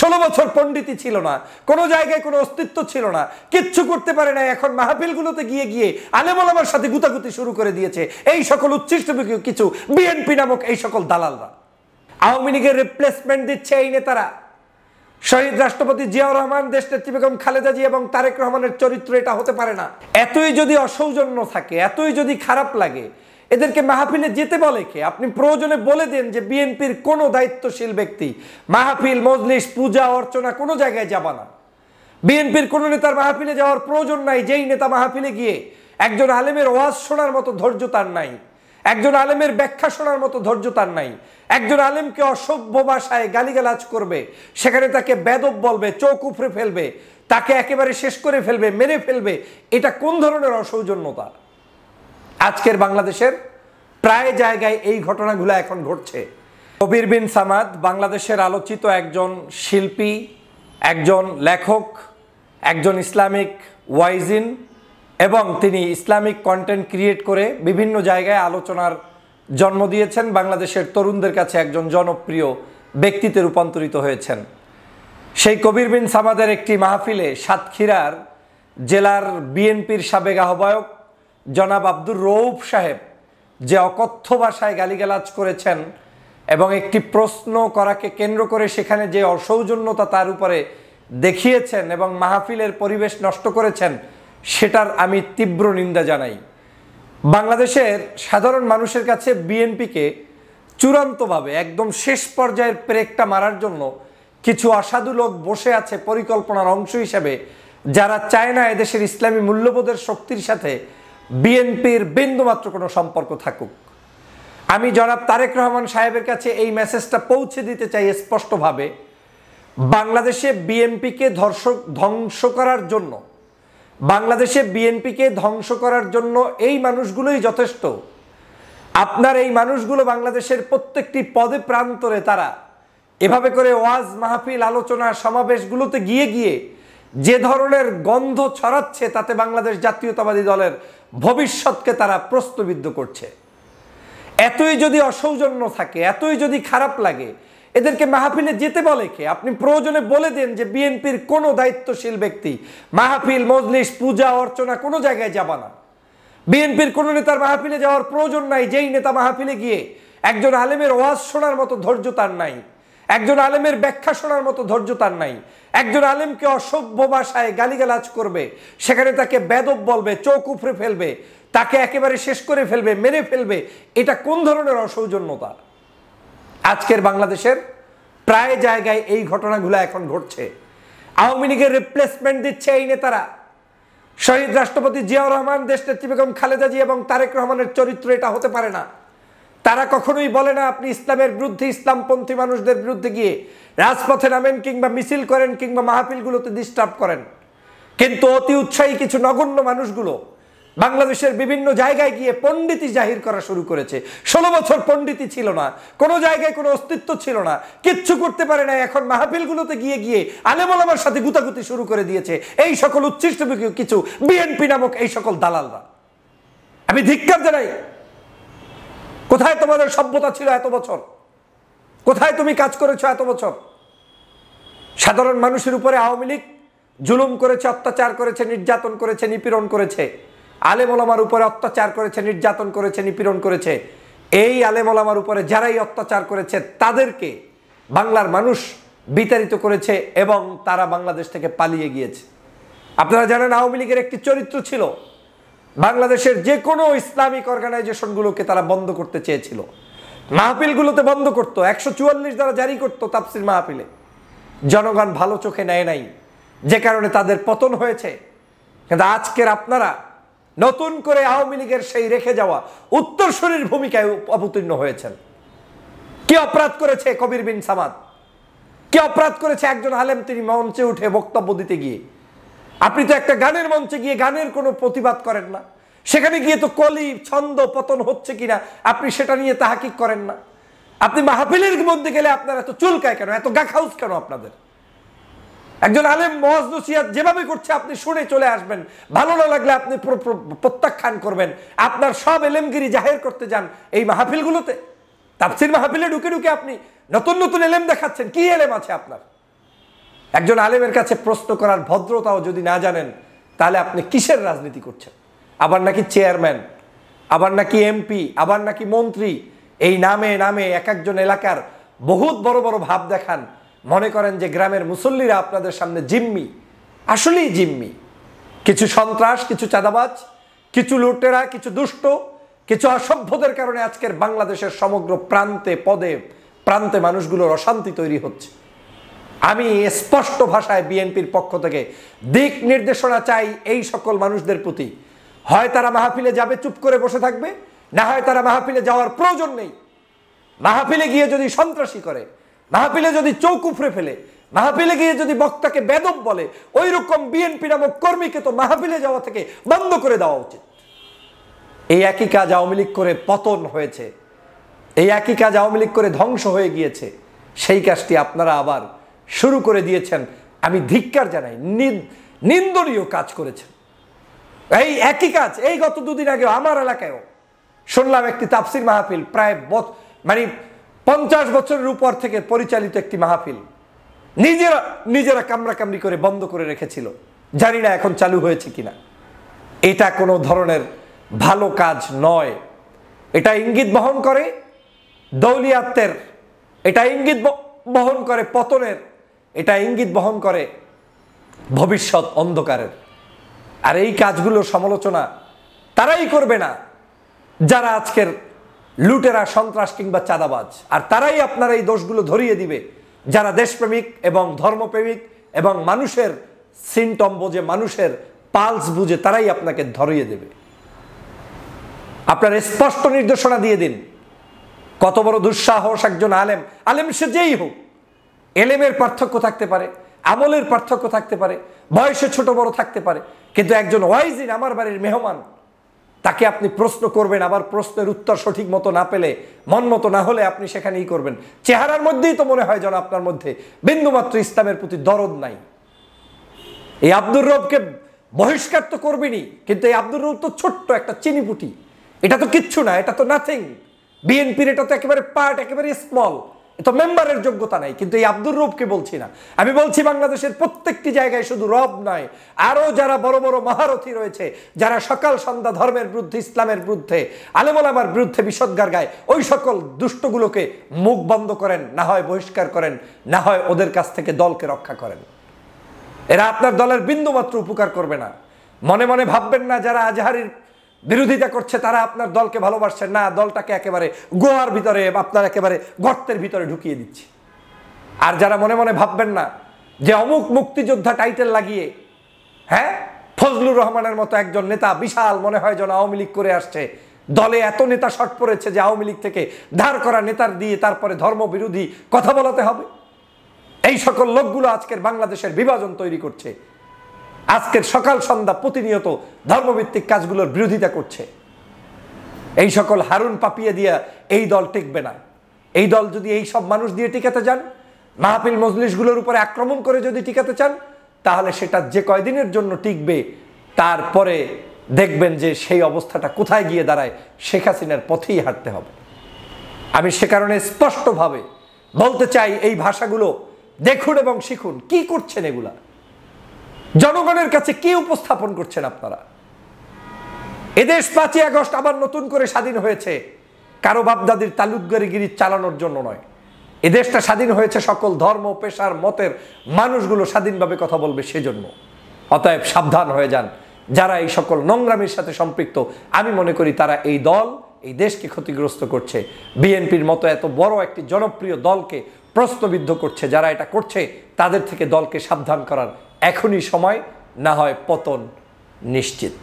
16 বছর পণ্ডিতই ছিল না, কোনো জায়গায় কোনো অস্তিত্ব ছিল না, কিচ্ছু করতে পারে না। এখন মাহফিলগুলোতে গিয়ে গিয়ে আলেম ওলামার সাথে গুতাগুতি শুরু করে দিয়েছে এই সকল উচ্ছিষ্ট কিছু বিএনপি নামক এই সকল দালালরা। আওয়ামী লীগের রিপ্লেসমেন্ট দিচ্ছে এই নেতারা। শহীদ রাষ্ট্রপতি জিয়াউর রহমান, দেশনেত্রী বেগম খালেদা জিয়া এবং তারেক রহমানের চরিত্র এটা হতে পারে না। এতই যদি অসৌজন্য থাকে, এতই যদি খারাপ লাগে, এদেরকে মাহফিলে যেতে বলে কে? আপনি প্রয়োজনে বলে দেন যে বিএনপির কোনো দায়িত্বশীল ব্যক্তি মাহফিল, মজলিস, পূজা অর্চনা কোনো জায়গায় যাবা না। বিএনপির কোনো নেতার মাহফিলে যাওয়ার প্রয়োজন নাই। যেই নেতা মাহফিলে গিয়ে একজন আলেমের ওয়াজ শোনার মতো ধৈর্য তার নাই, একজন আলেমের ব্যাখ্যা শোনার মতো ধৈর্য তার নাই, একজন আলেমকে অসভ্য ভাষায় গালিগালাজ করবে, সেখানে তাকে বেদব বলবে, চোখ উপড়ে ফেলবে, তাকে একেবারে শেষ করে ফেলবে, মেরে ফেলবে, এটা কোন ধরনের অসৌজন্যতা? আজকের বাংলাদেশের প্রায় জায়গায় এই ঘটনাগুলো এখন ঘটছে। কবির বিন সামাদ বাংলাদেশের আলোচিত একজন শিল্পী, একজন লেখক, একজন ইসলামিক ওয়াইজিন এবং তিনি ইসলামিক কন্টেন্ট ক্রিয়েট করে বিভিন্ন জায়গায় আলোচনার জন্ম দিয়েছেন। বাংলাদেশের তরুণদের কাছে একজন জনপ্রিয় ব্যক্তিতে রূপান্তরিত হয়েছেন। সেই কবির বিন সামাদের একটি মাহফিলে সাতক্ষীরার জেলার বিএনপির সাবেক আহ্বায়ক জনাব আব্দুর রৌফ সাহেব যে অকথ্য ভাষায় গালিগালাজ করেছেন এবং একটি প্রশ্ন করাকে কেন্দ্র করে সেখানে যে অসৌজন্যতা তার উপরে দেখিয়েছেন এবং মাহফিলের পরিবেশ নষ্ট করেছেন, সেটার আমি তীব্র নিন্দা জানাই। বাংলাদেশের সাধারণ মানুষের কাছে বিএনপিকে চূড়ান্তভাবে একদম শেষ পর্যায়ের ব্রেকটা মারার জন্য কিছু অসাধু লোক বসে আছে পরিকল্পনার অংশ হিসেবে, যারা চায় না এদেশের ইসলামী মূল্যবোধের শক্তির সাথে বিএনপির বিন্দুমাত্র কোনো সম্পর্ক থাকুক। আমি জনাব তারেক রহমান সাহেবের কাছে এই মেসেজটা পৌঁছে দিতে চাই স্পষ্টভাবে। বাংলাদেশে বিএনপিকে ধ্বংস করার জন্য, বাংলাদেশে বিএনপিকে ধ্বংস করার জন্য এই মানুষগুলোই যথেষ্ট। আপনার এই মানুষগুলো বাংলাদেশের প্রত্যেকটি পদে প্রান্তরে তারা এভাবে করে ওয়াজ, মাহফিল, আলোচনা, সমাবেশগুলোতে গিয়ে গিয়ে যে ধরনের গন্ধ ছড়াচ্ছে, তাতে বাংলাদেশ জাতীয়তাবাদী দলের ভবিষ্যৎকে তারা প্রশ্নবিদ্ধ করছে। এতই যদি অসৌজন্য থাকে, এতই যদি খারাপ লাগে, এদেরকে মাহফিলে যেতে বলে কে? আপনি প্রয়োজনে বলে দেন যে বিএনপির কোনো দায়িত্বশীল ব্যক্তি মাহফিল, মজলিস, পূজা অর্চনা কোনো জায়গায় যাবা না। বিএনপির কোনো নেতার মাহফিলে যাওয়ার প্রয়োজন নাই। যেই নেতা মাহফিলে গিয়ে একজন আলেমের ওয়াজ শোনার মতো ধৈর্য তার নাই, একজন আলেমের ব্যাখ্যা শোনার মতো ধৈর্য তার নাই, একজন আলেমকে অসভ্য ভাষায় গালিগালাজ করবে, সেখানে তাকে বেদব বলবে, চোখ উপড়ে ফেলবে, তাকে একেবারে শেষ করে ফেলবে, মেরে ফেলবে, এটা কোন ধরনের অসৌজন্যতা? আজকের বাংলাদেশের প্রায় জায়গায় এই ঘটনাগুলো এখন ঘটছে। আওয়ামী লীগের রিপ্লেসমেন্ট দিচ্ছে এই নেতারা। শহীদ রাষ্ট্রপতি জিয়াউর রহমান, দেশনেত্রী বেগম খালেদা জিয়া এবং তারেক রহমানের চরিত্র এটা হতে পারে না। তারা কখনোই বলে না আপনি ইসলামের বিরুদ্ধে, ইসলামপন্থী মানুষদের বিরুদ্ধে গিয়ে রাজপথে নামেন কিংবা মিছিল করেন কিংবা মাহফিলগুলোতে ডিস্টার্ব করেন। কিন্তু অতি উৎসাহী কিছু নগণ্য মানুষগুলো বাংলাদেশের বিভিন্ন জায়গায় গিয়ে পণ্ডিতি জাহির করা শুরু করেছে। 16 বছর পণ্ডিতই ছিল না, কোনো জায়গায় কোনো অস্তিত্ব ছিল না, কিচ্ছু করতে পারে না। এখন মাহফিলগুলোতে গিয়ে গিয়ে আলেম ওলামার সাথে গুতাগুতি শুরু করে দিয়েছে এই সকল উচ্ছিষ্ট কিছু বিএনপি নামক এই সকল দালালরা। আমি ধিক্কার জানাই। কোথায় তোমাদের সভ্যতা ছিল এত বছর? কোথায় তুমি কাজ করেছো এত বছর? সাধারণ মানুষের উপরে আওয়ামী লীগ জুলুম করেছে, অত্যাচার করেছে, নির্যাতন করেছে, নিপীড়ন করেছে। আলেম ওলামার উপরে অত্যাচার করেছে, নির্যাতন করেছে, নিপীড়ন করেছে। এই আলেম ওলামার উপরে যারাই অত্যাচার করেছে তাদেরকে বাংলার মানুষ বিতাড়িত করেছে এবং তারা বাংলাদেশ থেকে পালিয়ে গিয়েছে। আপনারা জানেন আওয়ামী লীগের একটি চরিত্র ছিল, বাংলাদেশের যে কোনো ইসলামিক অর্গানাইজেশনগুলোকে তারা বন্ধ করতে চেয়েছিল, মাহফিলগুলোতে বন্ধ করতো, 144 দ্বারা জারি করতো তাফসির মাহফিলে। জনগণ ভালো চোখে নেয় নাই, যে কারণে তাদের পতন হয়েছে। কিন্তু আজকের আপনারা নতুন করে আওয়ামী লীগের সেই রেখে যাওয়া উত্তরসূরির ভূমিকায় অবতীর্ণ হয়েছেন। কি অপরাধ করেছে কবির বিন সামাদ? কি অপরাধ করেছে একজন আলেম? তিনি মঞ্চে উঠে বক্তব্য দিতে গিয়ে, আপনি তো একটা গানের মঞ্চে গিয়ে গানের কোনো প্রতিবাদ করেন না, সেখানে গিয়ে তো কলি, ছন্দ, পতন হচ্ছে কিনা আপনি সেটা নিয়ে তাহাকিক করেন না। আপনি মাহফিলের মধ্যে গেলে আপনার এত চুলকায় কেন, এত গাখাউস কেন আপনাদের? একজন আলেম ওয়াজ নসিহত যেভাবে করছে আপনি শুনে চলে আসবেন, ভালো না লাগলে আপনি প্রত্যাখ্যান করবেন। আপনার সব এলেমগিরি জাহের করতে যান এই মাহফিলগুলোতে। তাফসির মাহফিলে ঢুকে ঢুকে আপনি নতুন নতুন এলেম দেখাচ্ছেন। কি এলেম আছে আপনার? একজন আলেমের কাছে প্রশ্ন করার ভদ্রতাও যদি না জানেন, তাহলে আপনি কিসের রাজনীতি করছেন? আবার নাকি চেয়ারম্যান, আবার নাকি এমপি, আবার নাকি মন্ত্রী, এই নামে নামে এক একজন এলাকার বহুত বড় বড় ভাব দেখান। মনে করেন যে গ্রামের মুসল্লিরা আপনাদের সামনে জিম্মি। আসলেই জিম্মি। কিছু সন্ত্রাস, কিছু চাঁদাবাজ, কিছু লুটেরা, কিছু দুষ্ট, কিছু অসভ্যদের কারণে আজকের বাংলাদেশের সমগ্র প্রান্তে পদে প্রান্তে মানুষগুলোর অশান্তি তৈরি হচ্ছে। আমি স্পষ্ট ভাষায় বিএনপির পক্ষ থেকে দিক নির্দেশনা চাই এই সকল মানুষদের প্রতি। হয় তারা মাহফিলে যাবে, চুপ করে বসে থাকবে, না হয় তারা মাহফিলে যাওয়ার প্রয়োজন নেই। মাহফিলে গিয়ে যদি সন্ত্রাসী করে, মাহফিলে যদি চৌক উপড়ে ফেলে, মাহফিলে গিয়ে যদি বক্তাকে বেদব বলে, ওই রকম বিএনপি নামক কর্মীকে তো মাহফিলে যাওয়া থেকে বন্ধ করে দেওয়া উচিত। এই একই কাজ আওয়ামী লীগ করে পতন হয়েছে, এই একই কাজ আওয়ামী লীগ করে ধ্বংস হয়ে গিয়েছে। সেই কাজটি আপনারা আবার শুরু করে দিয়েছেন। আমি ধিক্কার জানাই, নিন্দনীয় কাজ করেছেন। এই একই কাজ এই গত দুদিন আগে আমার এলাকায়ও শুনলাম, একটি তাফসির মাহফিল, প্রায় 50 বছরের উপর থেকে পরিচালিত একটি মাহফিল, নিজেরা কামড়াকামড়ি করে বন্ধ করে রেখেছিল। জানি না এখন চালু হয়েছে কিনা। এটা কোনো ধরনের ভালো কাজ নয়। এটা ইঙ্গিত বহন করে দৌলিয়াতের, এটা ইঙ্গিত বহন করে পতনের, এটা ইঙ্গিত বহন করে ভবিষ্যৎ অন্ধকারের। আর এই কাজগুলোর সমালোচনা তারাই করবে না যারা আজকের লুটেরা, সন্ত্রাস কিংবা চাঁদাবাজ। আর তারাই আপনার এই দোষগুলো ধরিয়ে দিবে যারা দেশপ্রেমিক এবং ধর্মপ্রেমিক এবং মানুষের সিমটম বোঝে, মানুষের পালস বুঝে, তারাই আপনাকে ধরিয়ে দেবে। আপনার স্পষ্ট নির্দেশনা দিয়ে দিন। কত বড় দুঃসাহস একজন আলেম সে যেই হোক, এলেমের পার্থক্য থাকতে পারে, আমলের পার্থক্য থাকতে পারে, বয়সে ছোট বড় থাকতে পারে, কিন্তু একজন ওয়াইজিন, আমার বাড়ির মেহমান, তাকে আপনি প্রশ্ন করবেন, আবার প্রশ্নের উত্তর সঠিক মতো না পেলে, মন মতো না হলে আপনি সেখানেই করবেন। চেহারার মধ্যেই তো মনে হয় যেন আপনার মধ্যে বিন্দুমাত্র ইসলামের প্রতি দরদ নাই। এই আব্দুর রবকে বহিষ্কার তো করবেনই, কিন্তু এই আব্দুর রব তো ছোট্ট একটা চিনিপুটি, এটা তো কিচ্ছু না, এটা তো নাথিং। বিএনপির এটা তো একেবারে পার্ট, একেবারে স্মল, তো মেম্বারের যোগ্যতা নাই। কিন্তু এই আব্দুর রবকে বলছি না, আমি বলছি বাংলাদেশের প্রত্যেকটি জায়গায়, শুধু রব নয়, আরো যারা বড় বড় মহারথী রয়েছে, যারা সকাল সন্ধ্যা ধর্মের বিরুদ্ধে, ইসলামের বিরুদ্ধে, আলেম ওলামার বিরুদ্ধে বিষোদ্গার গায়, ওই সকল দুষ্টগুলোকে মুখ বন্ধ করেন, না হয় বহিষ্কার করেন, না হয় ওদের কাছ থেকে দলকে রক্ষা করেন। এরা আপনার দলের বিন্দুমাত্র উপকার করবে না। মনে মনে ভাববেন না যারা আজহারীর বিরোধিতা করছে তারা আপনার দলকে ভালোবাসছেন, না, দলটাকে একেবারে গোয়ার ভিতরে, আপনার একেবারে গর্তের ভিতরে ঢুকিয়ে দিচ্ছে। আর যারা মনে মনে ভাববেন না যে অমুক মুক্তিযোদ্ধা টাইটেল লাগিয়ে, হ্যাঁ, ফজলুর রহমানের মতো একজন নেতা, বিশাল মনে হয় যেন আওয়ামী লীগ করে আসছে, দলে এত নেতা শর্ট পড়েছে যে আওয়ামী লীগ থেকে ধার করা নেতার দিয়ে তারপরে ধর্মবিরোধী কথা বলাতে হবে। এই সকল লোকগুলো আজকের বাংলাদেশের বিভাজন তৈরি করছে, আজকের সকাল সন্ধ্যা প্রতিনিয়ত ধর্মভিত্তিক কাজগুলোর বিরোধিতা করছে। এই সকল হারুন পাপিয়ে দিয়া এই দল টিকবে না। এই দল যদি এই সব মানুষ দিয়ে টিকাতে যান, মাহফিল মজলিসগুলোর উপরে আক্রমণ করে যদি টিকাতে চান, তাহলে সেটা যে কয়দিনের জন্য টিকবে, তারপরে দেখবেন যে সেই অবস্থাটা কোথায় গিয়ে দাঁড়ায়, শেখ হাসিনার পথেই হাঁটতে হবে। আমি সে কারণে স্পষ্টভাবে বলতে চাই, এই ভাষাগুলো দেখুন এবং শিখুন। কি করছেন এগুলা? জনগণের কাছে কি উপস্থাপন করছেন আপনারা? এদেশ 5ই আগস্ট আবার নতুন করে স্বাধীন হয়েছে কারো বাপদাদির তালুকদারিগিরি চালানোর জন্য নয়। এদেশটা স্বাধীন হয়েছে সকল ধর্ম, পেশার, মতের মানুষগুলো স্বাধীনভাবে কথা বলবে সেজন্য। অতএব সাবধান হয়ে যান যারা এই সকল নোংরামির সাথে সম্পৃক্ত। আমি মনে করি তারা এই দল, এই দেশকে ক্ষতিগ্রস্ত করছে। বিএনপির মতো এত বড় একটি জনপ্রিয় দলকে প্রশ্নবিদ্ধ করছে। যারা এটা করছে তাদের থেকে দলকে সাবধান করার এখনই সময়, না হয় পতন নিশ্চিত।